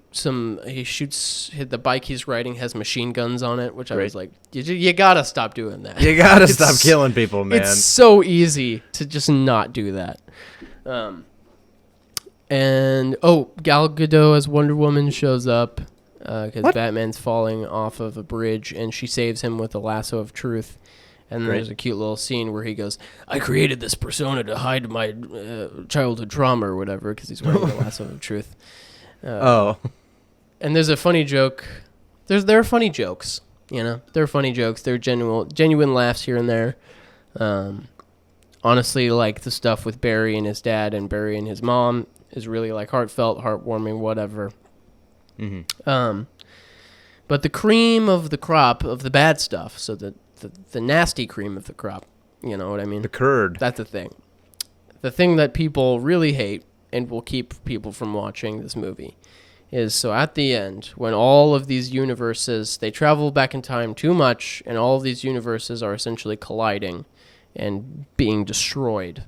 bike he's riding has machine guns on it, which I was like, you gotta stop doing that. You gotta stop killing people, man. It's so easy to just not do that. And Gal Gadot as Wonder Woman shows up because Batman's falling off of a bridge, and she saves him with a lasso of truth. And there's a cute little scene where he goes, I created this persona to hide my childhood trauma or whatever, because he's wearing the lasso of truth. And there's a funny joke. There are funny jokes, you know? There are funny jokes. There are genuine laughs here and there. Honestly, like the stuff with Barry and his dad and Barry and his mom is really like heartfelt, heartwarming, whatever. Mm-hmm. But the cream of the crop of the bad stuff, so the nasty cream of the crop, you know what I mean? The curd. That's the thing. The thing that people really hate and will keep people from watching this movie is, so at the end, when all of these universes, they travel back in time too much, and all of these universes are essentially colliding and being destroyed,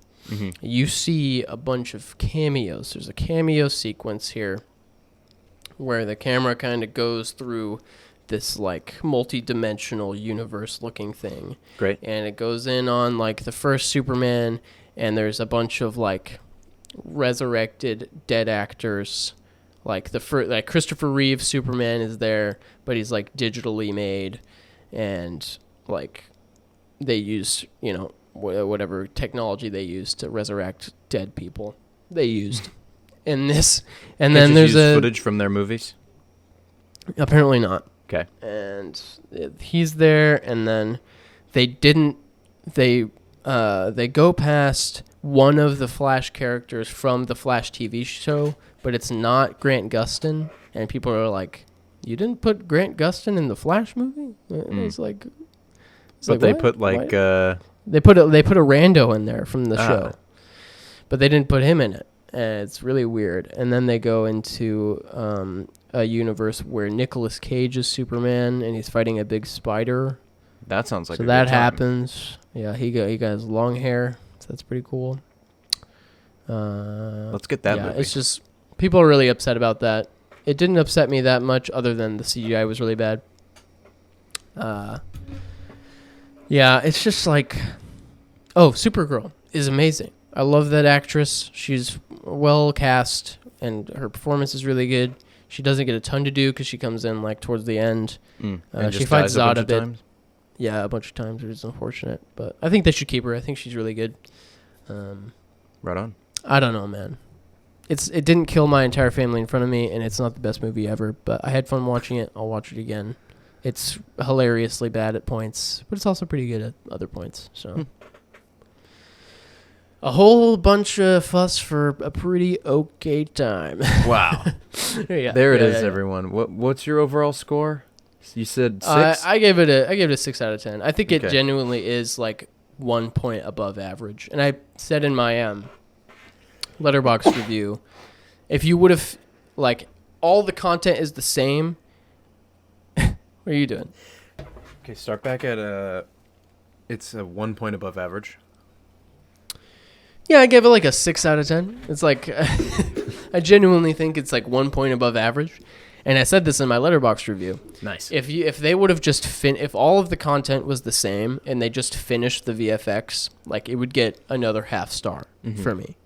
you see a bunch of cameos. There's a cameo sequence here where the camera kind of goes through this like multi-dimensional universe looking thing. Great. And it goes in on like the first Superman, and there's a bunch of like resurrected dead actors. Like like Christopher Reeve Superman is there, but he's like digitally made, and like they use, you know, whatever technology they use to resurrect dead people. They used in this, and then there's footage from their movies. Apparently not. Okay. And he's there, and then they go past one of the Flash characters from the Flash TV show, but it's not Grant Gustin, and people are like, "You didn't put Grant Gustin in the Flash movie?" It's like, but they put like they put a rando in there from the show, but they didn't put him in it. And it's really weird. And then they go into a universe where Nicolas Cage is Superman, and he's fighting a big spider. That sounds like so a that good time. happens. Yeah, he got his long hair, so that's pretty cool. Let's get that movie. It's just people are really upset about that. It didn't upset me that much, other than the CGI was really bad. Yeah, it's just like, Supergirl is amazing. I love that actress. She's well cast, and her performance is really good. She doesn't get a ton to do because she comes in like towards the end. She fights Zod a bit. Yeah, a bunch of times, which is unfortunate. But I think they should keep her. I think she's really good. Right on. I don't know, man. It didn't kill my entire family in front of me, and it's not the best movie ever. But I had fun watching it. I'll watch it again. It's hilariously bad at points, but it's also pretty good at other points. So. A whole bunch of fuss for a pretty okay time. Wow. There it is, everyone. What's your overall score? You said 6? I gave it a 6 out of 10. I think it genuinely is like 1 point above average. And I said in my Letterboxd review, if you would have, like, all the content is the same. What are you doing? Okay, start back at it's a 1 point above average. Yeah, I gave it like a 6 out of 10. It's like, I genuinely think it's like 1 point above average. And I said this in my Letterboxd review. Nice. If they would have just if all of the content was the same and they just finished the VFX, like it would get another half star for me.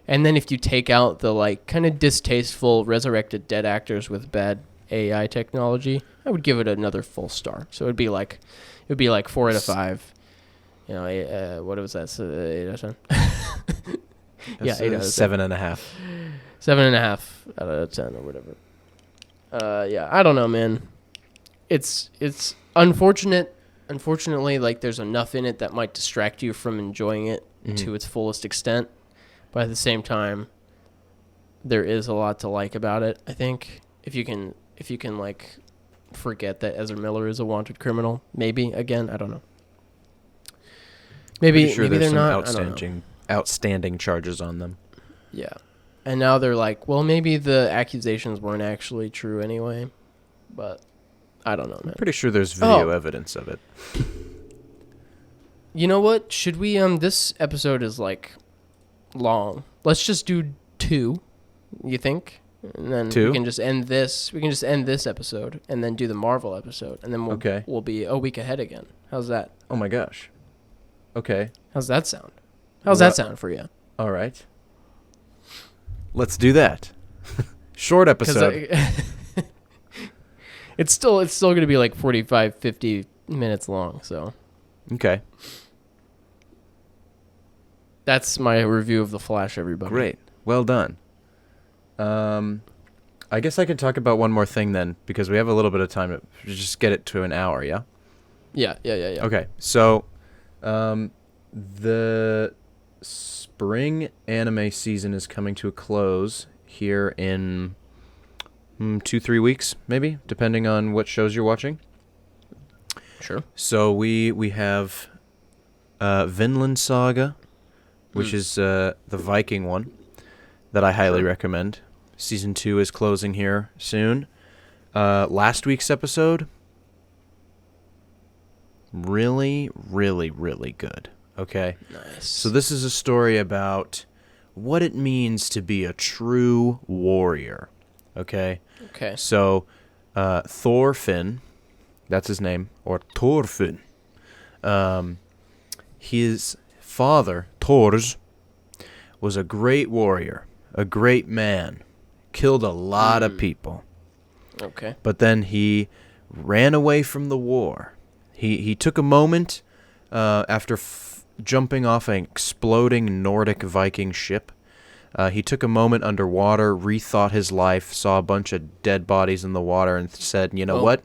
And then if you take out the like kind of distasteful resurrected dead actors with bad AI technology, I would give it another full star. So it would be like 4 out of 5. You know, what was that? 8 out of 10. Yeah, 8 out of 10. 7.5. 7.5 out of 10 or whatever. Yeah, I don't know, man. It's unfortunate. Unfortunately, like there's enough in it that might distract you from enjoying it to its fullest extent. But at the same time, there is a lot to like about it. I think if you can like forget that Ezra Miller is a wanted criminal, maybe again, I don't know. Maybe they're not. Outstanding charges on them. Yeah. And now they're like, well, maybe the accusations weren't actually true anyway. But I don't know, man. Pretty sure there's video evidence of it. You know what? Should we this episode is like long. Let's just do 2. You think? And then 2? we can just end this. We can just end this episode and then do the Marvel episode, and then we'll be a week ahead again. How's that? Oh my gosh. Okay. How's that sound? How's that sound for you? All right. Let's do that. Short episode. It's still going to be like 45, 50 minutes long, so. Okay. That's my review of The Flash, everybody. Great. Well done. I guess I can talk about one more thing then, because we have a little bit of time to just get it to an hour, yeah? Yeah. Okay. So, the spring anime season is coming to a close here in 2-3 weeks, maybe, depending on what shows you're watching. Sure. So we have Vinland Saga, which is the Viking one that I highly recommend. Season 2 is closing here soon. Last week's episode, really, really, really good. Okay? Nice. So this is a story about what it means to be a true warrior. Okay? Okay. So Thorfinn, that's his name, or Thorfinn. His father, Thors, was a great warrior, a great man, killed a lot of people. Okay. But then he ran away from the war. He took a moment after jumping off an exploding Nordic Viking ship. He took a moment underwater, rethought his life, saw a bunch of dead bodies in the water, and said, you know what?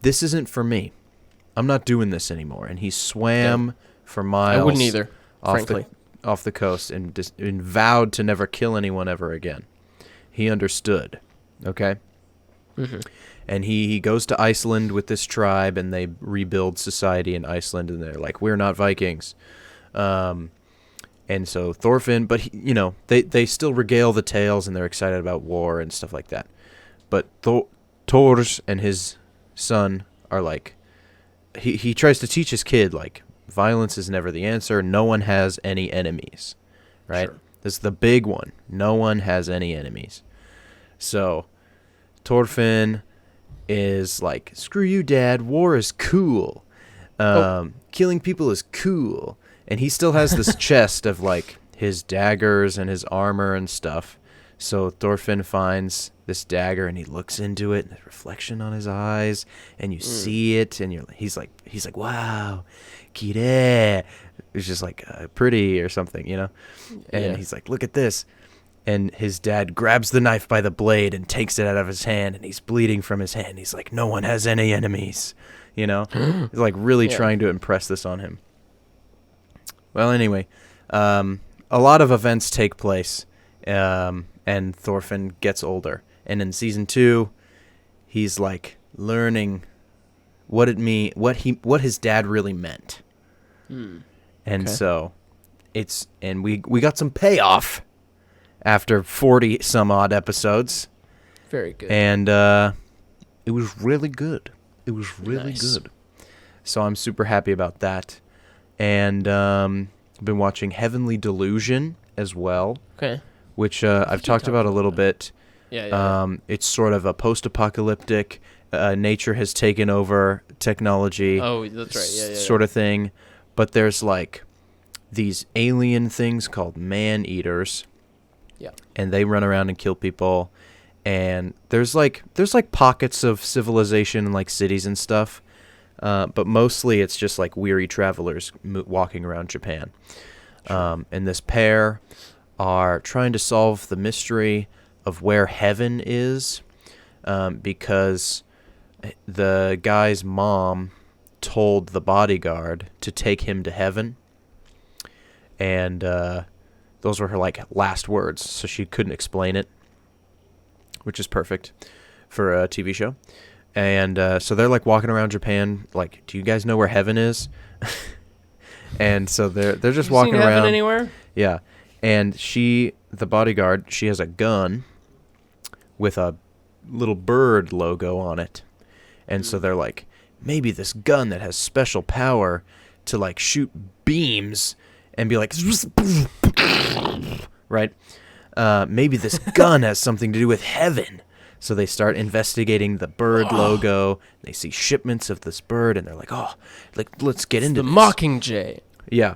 This isn't for me. I'm not doing this anymore. And he swam for miles. I wouldn't either, frankly. Off the coast and vowed to never kill anyone ever again. He understood. Okay? Mm-hmm. And he goes to Iceland with this tribe, and they rebuild society in Iceland, and they're like, we're not Vikings. And so Thorfinn, but they still regale the tales, and they're excited about war and stuff like that. But Thors and his son are like, he tries to teach his kid, like, violence is never the answer. No one has any enemies, right? Sure. This is the big one. No one has any enemies. So Thorfinn is like, screw you, Dad. War is cool. Killing people is cool. And he still has this chest of, like, his daggers and his armor and stuff. So Thorfinn finds this dagger, and he looks into it, and there's reflection on his eyes, and you see it, and he's like, wow, kire. It's just like pretty or something, And he's like, look at this. And his dad grabs the knife by the blade and takes it out of his hand, and he's bleeding from his hand. He's like, no one has any enemies, He's like really trying to impress this on him. Well, anyway, a lot of events take place, and Thorfinn gets older. And in season 2, he's like learning what his dad really meant. And so we got some payoff after 40 some odd episodes. Very good. And it was really good. It was really good. So I'm super happy about that. And I've been watching Heavenly Delusion as well. Okay. Which I've talked about a little bit. Yeah. It's sort of a post-apocalyptic, nature has taken over technology. Oh, that's right. Yeah. Sort of thing. But there's like these alien things called man-eaters. Yeah. And they run around and kill people. And there's like pockets of civilization in like cities and stuff. But mostly it's just like weary travelers walking around Japan. Sure. And this pair are trying to solve the mystery of where heaven is, because the guy's mom told the bodyguard to take him to heaven, and those were her like last words, so she couldn't explain it, which is perfect for a TV show. And so they're like walking around Japan, like, do you guys know where heaven is? And so they're just walking around. Heaven anywhere? Yeah. And the bodyguard, she has a gun with a little bird logo on it. And so they're like, maybe this gun that has special power to like shoot beams and be like, right? Maybe this gun has something to do with heaven. So they start investigating the bird logo. They see shipments of this bird, and they're like, "Oh, like let's get into the this." Mockingjay. Yeah,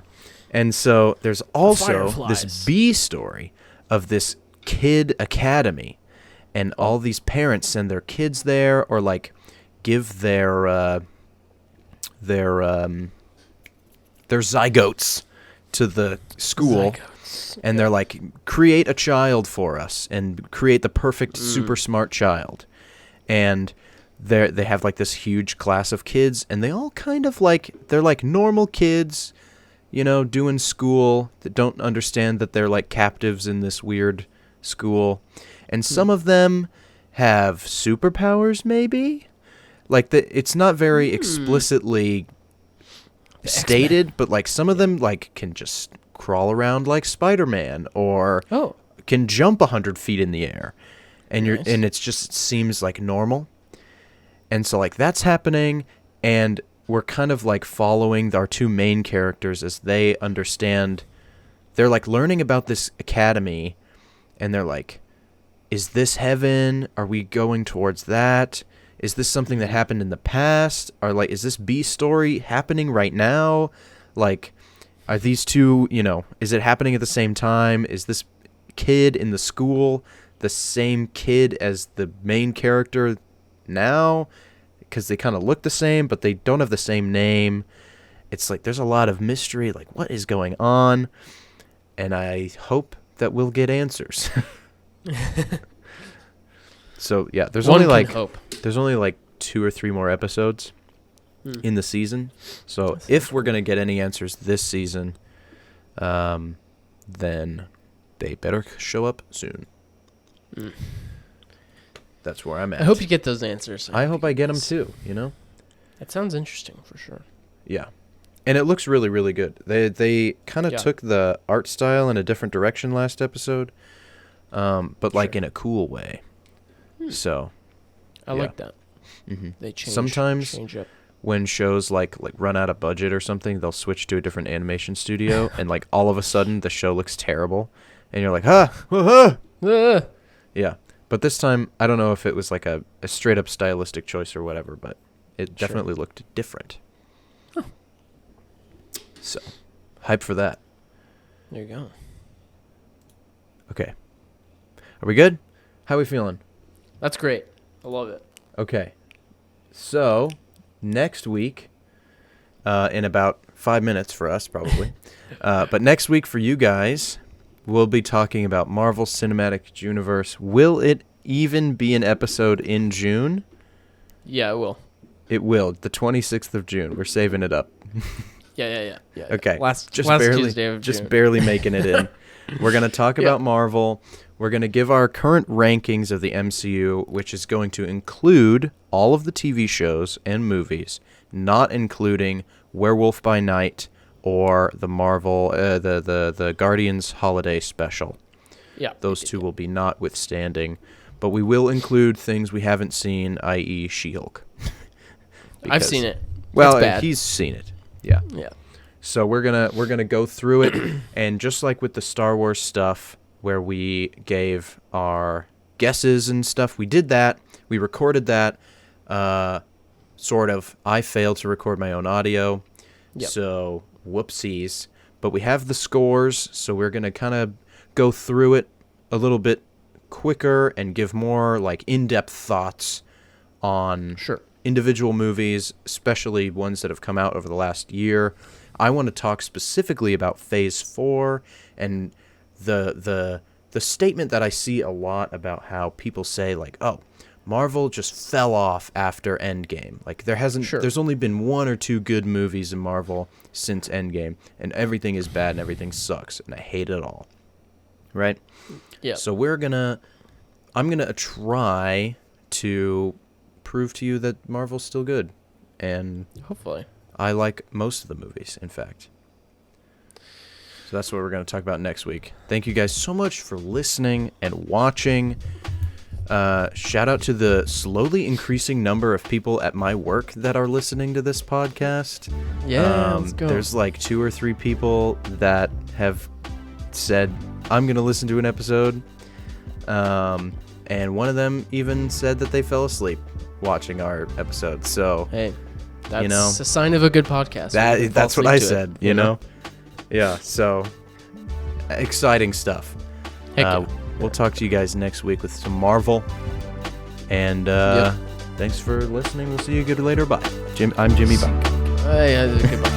and so there's also Fireflies. this B story of this kid academy, and all these parents send their kids there, or like give their zygotes to the school. And they're like, create a child for us and create the perfect super smart child. And they have like this huge class of kids, and they all kind of like, they're like normal kids, you know, doing school that don't understand that they're like captives in this weird school. And some of them have superpowers, maybe? Like it's not very explicitly stated, but like some of them like can just crawl around like Spider-Man, or can jump 100 feet in the air, and and it seems like normal. And so like that's happening, and we're kind of like following our two main characters as they understand. They're like learning about this academy, and they're like, is this heaven? Are we going towards that? Is this something that happened in the past? Or like, is this B story happening right now? Like, are these two, you know, is it happening at the same time? Is this kid in the school the same kid as the main character now? Because they kind of look the same, but they don't have the same name. It's like there's a lot of mystery, like what is going on? And I hope that we'll get answers. So, yeah, there's only like 2 or 3 more episodes in the season. So if we're going to get any answers this season, then they better show up soon. That's where I'm at. I hope you get those answers. I hope I get them too, you know? That sounds interesting for sure. Yeah. And it looks really, really good. They kind of took the art style in a different direction last episode, but like in a cool way. So I like that. Mm-hmm. They change up. When shows like run out of budget or something, they'll switch to a different animation studio, and like all of a sudden the show looks terrible, and you're like, yeah. But this time, I don't know if it was like a straight up stylistic choice or whatever, but it definitely looked different. Huh. So, hype for that. There you go. Okay. Are we good? How are we feeling? That's great. I love it. Okay. So, next week, in about 5 minutes for us, probably, but next week for you guys, we'll be talking about Marvel Cinematic Universe. Will it even be an episode in June? Yeah, it will. It will. The 26th of June. We're saving it up. Yeah. Okay. Last barely, Tuesday of June. Just barely making it in. We're going to talk about Marvel. We're going to give our current rankings of the MCU, which is going to include all of the TV shows and movies, not including Werewolf by Night or the Marvel, the Guardians Holiday Special. Yeah. Those two will be notwithstanding, but we will include things we haven't seen, i.e. She-Hulk. I've seen it. Well, he's seen it. Yeah. Yeah. So we're gonna go through it, and just like with the Star Wars stuff, where we gave our guesses and stuff, we did that. We recorded that. Sort of. I failed to record my own audio, so whoopsies. But we have the scores, so we're gonna kind of go through it a little bit quicker and give more like in-depth thoughts on individual movies, especially ones that have come out over the last year. I want to talk specifically about Phase 4 and the statement that I see a lot about how people say like, oh, Marvel just fell off after Endgame. Like there's only been 1 or 2 good movies in Marvel since Endgame, and everything is bad and everything sucks, and I hate it all. Right? Yeah. So I'm gonna try to prove to you that Marvel's still good, and hopefully I like most of the movies, in fact. So that's what we're going to talk about next week. Thank you guys so much for listening and watching. Shout out to the slowly increasing number of people at my work that are listening to this podcast. Yeah, let's go. There's like 2 or 3 people that have said, I'm going to listen to an episode. And one of them even said that they fell asleep watching our episode. So, hey, that's a sign of a good podcast. That's what I said, you know? Yeah, so exciting stuff. Heck yeah. We'll talk to you guys next week with some Marvel. And thanks for listening. We'll see you later. Bye. I'm Jimmy. Bye. Yeah, goodbye.